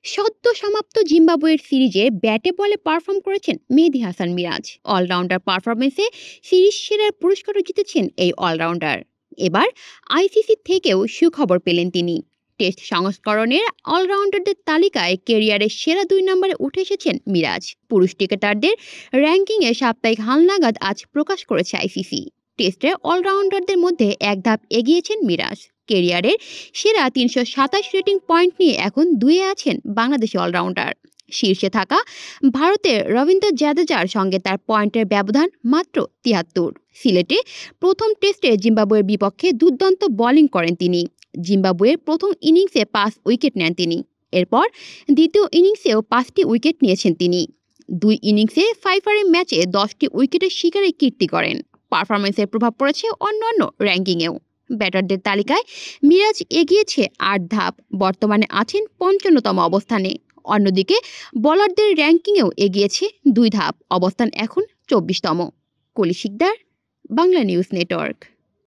সদ্য সমাপ্ত জিম্বাবুয়ের সিরিজে ব্যাটে বলে পারফর্ম করেছেন মেহেদী হাসান মিরাজ। অলরাউন্ডার পারফরমেন্সে সিরিজ সেরার পুরস্কারও জিতেছেন এই অলরাউন্ডার। এবার আইসিসি থেকেও সুখবর পেলেন তিনি। টেস্ট সংস্করণের অলরাউন্ডারদের তালিকায় ক্যারিয়ারের সেরা 2 নম্বরে উঠে এসেছেন মিরাজ। পুরুষ ক্রিকেটারদের র্যাঙ্কিংয়ে সাপ্তাহিক হালনাগাদ আজ প্রকাশ করেছে আইসিসি। টেস্টে অলরাউন্ডারদের মধ্যে এক ধাপ এগিয়েছেন মিরাজ। ক্যারিয়ারের সেরা ৩২৭ রেটিং পয়েন্ট নিয়ে এখন 2-এ আছেন বাংলাদেশি অলরাউন্ডার। শীর্ষে থাকা ভারতের রবীন্দ্র জাদেজার সঙ্গে তার পয়েন্টের ব্যবধান মাত্র ৭৩। সিলেটে প্রথম টেস্টে জিম্বাবুয়ের বিপক্ষে দুর্দান্ত বোলিং করেন তিনি। জিম্বাবুয়ের প্রথম ইনিংসে 5 উইকেট নেন তিনি। এরপর দ্বিতীয় ইনিংসেও 5টি উইকেট নিয়েছেন তিনি। 2 ইনিংসে ফাইফারের ম্যাচে 10টি উইকেটের শিকারে কীর্তি করেন। পারফরমেন্সের প্রভাব পড়েছে অন্যান্য র্যাঙ্কিংয়েও। ব্যাটারদের তালিকায় মিরাজ এগিয়েছে 8 ধাপ, বর্তমানে আছেন 55তম অবস্থানে। অন্যদিকে বোলারদের র্যাঙ্কিংয়েও এগিয়েছে 2 ধাপ, অবস্থান এখন 24তম। কলি শিকদার, বাংলা নিউজ নেটওয়ার্ক।